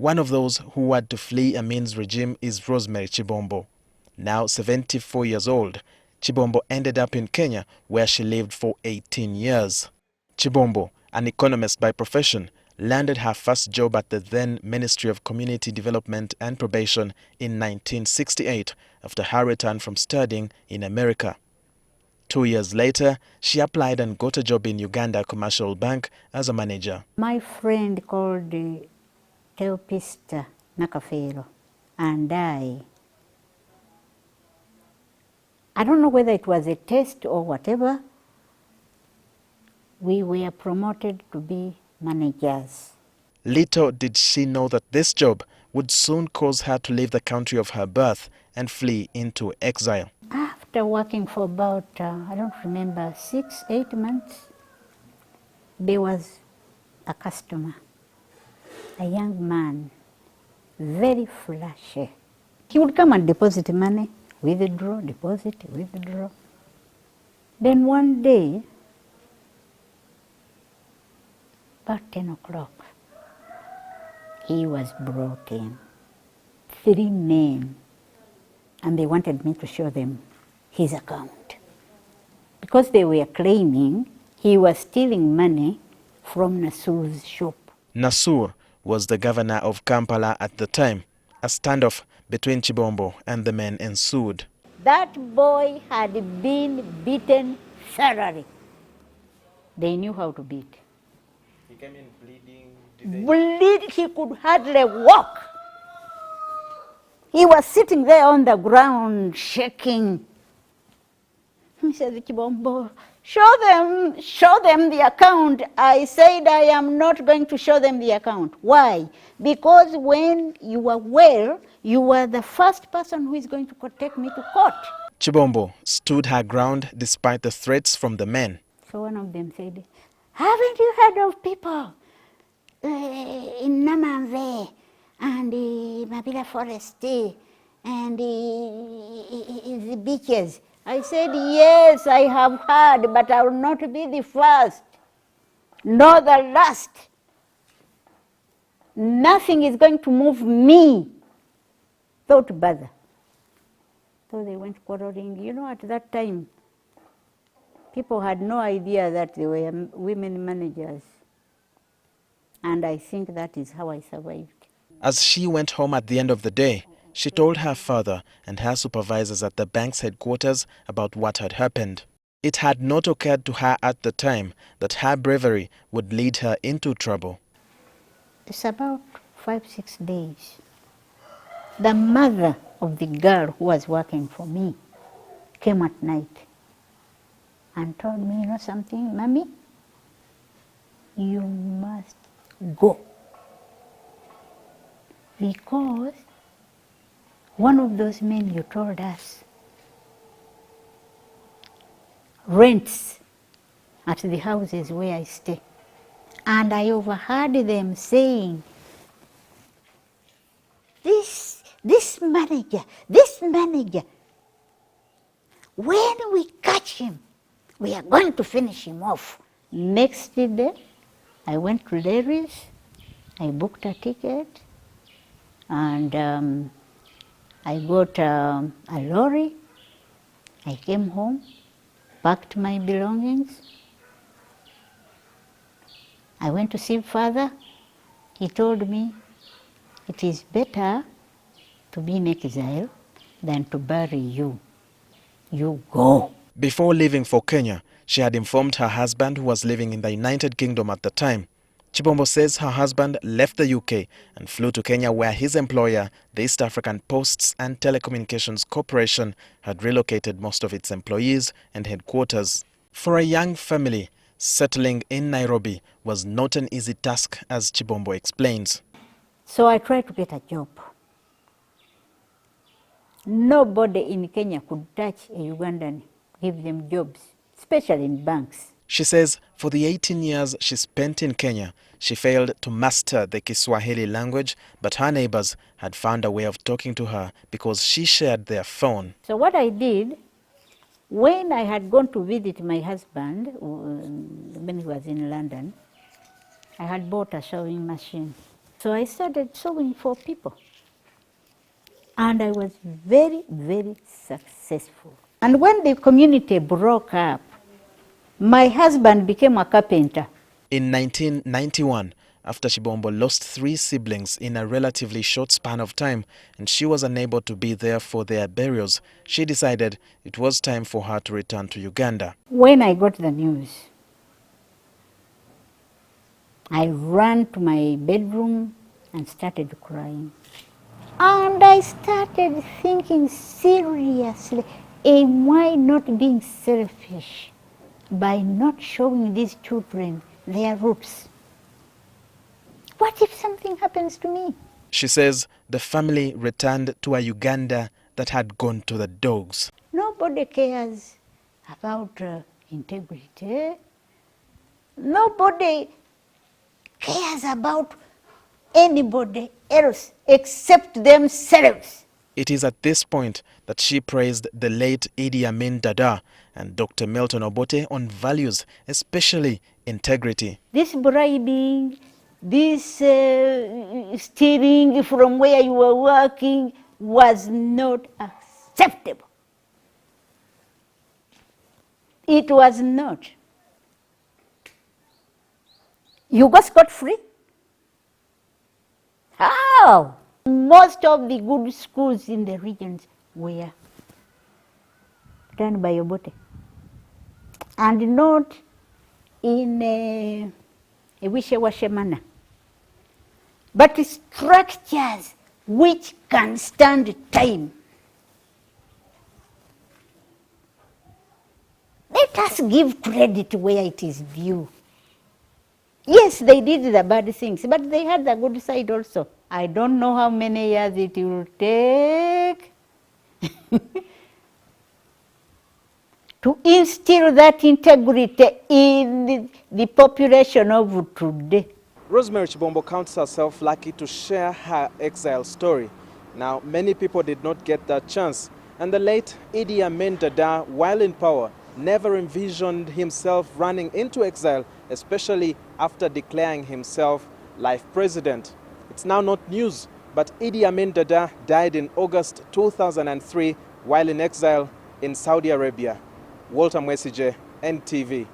One of those who had to flee Amin's regime is Rosemary Chibombo. Now 74 years old, Chibombo ended up in Kenya, where she lived for 18 years. Chibombo, an economist by profession, landed her first job at the then Ministry of Community Development and Probation in 1968 after her return from studying in America. 2 years later, she applied and got a job in Uganda Commercial Bank as a manager. My friend called Teopista Nakafero and I don't know whether it was a test or whatever, we were promoted to be managers. Little did she know that this job would soon cause her to leave the country of her birth and flee into exile. After working for about, I don't remember, 6-8 months, there was a customer, a young man, very flashy. He would come and deposit money, withdraw, deposit, withdraw. Then one day, about 10 o'clock, he was brought in. 3 men, and they wanted me to show them his account. Because they were claiming he was stealing money from Nassur's shop. Nassur was the governor of Kampala at the time. A standoff between Chibombo and the men ensued. That boy had been beaten thoroughly. They knew how to beat. He came in bleeding. Bleed, he could hardly walk. He was sitting there on the ground, shaking. He said, Chibombo, show them the account. I said, I am not going to show them the account. Why? Because when you are well, you are the first person who is going to take me to court. Chibombo stood her ground despite the threats from the men. So one of them said, haven't you heard of people in Namamve and Mabila Forest and the beaches? I said, yes, I have heard, but I will not be the first, nor the last. Nothing is going to move me. Don't bother. So they went quarreling. You know, at that time, people had no idea that they were women managers. And I think that is how I survived. As she went home at the end of the day, she told her father and her supervisors at the bank's headquarters about what had happened. It had not occurred to her at the time that her bravery would lead her into trouble. It's about 5-6 days. The mother of the girl who was working for me came at night and told me, you know something, Mommy, you must go. Because one of those men you told us rents at the houses where I stay. And I overheard them saying, this manager, when we catch him, we are going to finish him off. Next day, I went to Larry's, I booked a ticket, and I got a lorry. I came home, packed my belongings. I went to see father. He told me it is better to be in exile than to bury you. You go. Before leaving for Kenya, she had informed her husband, who was living in the United Kingdom at the time. Chibombo says her husband left the UK and flew to Kenya, where his employer, the East African Posts and Telecommunications Corporation, had relocated most of its employees and headquarters. For a young family, settling in Nairobi was not an easy task, as Chibombo explains. So I tried to get a job. Nobody in Kenya could touch a Ugandan, give them jobs, especially in banks. She says for the 18 years she spent in Kenya, she failed to master the Kiswahili language, but her neighbors had found a way of talking to her because she shared their phone. So what I did, when I had gone to visit my husband, when he was in London, I had bought a sewing machine. So I started sewing for people. And I was very, very successful. And when the community broke up, my husband became a carpenter. In 1991, after Chibombo lost 3 siblings in a relatively short span of time and she was unable to be there for their burials, she decided it was time for her to return to Uganda. When I got the news, I ran to my bedroom and started crying. And I started thinking seriously, am I not being selfish by not showing these children their roots? What if something happens to me? She says the family returned to a Uganda that had gone to the dogs. Nobody cares about integrity. Nobody cares about anybody else except themselves. It is at this point that she praised the late Idi Amin Dada and Dr. Milton Obote on values, especially integrity. This bribing, this stealing from where you were working was not acceptable. It was not. You got scot-free? How? Most of the good schools in the regions were done by Obote. And not in a wishy-washy manner, but structures which can stand time. Let us give credit where it is due. Yes, they did the bad things, but they had the good side also. I don't know how many years it will take to instill that integrity in the population of today. Rosemary Chibombo counts herself lucky to share her exile story. Now, many people did not get that chance, and the late Idi Amin Dada, while in power, never envisioned himself running into exile, especially after declaring himself life president. It's now not news, but Idi Amin Dada died in August 2003 while in exile in Saudi Arabia. Walter Mwesije, NTV.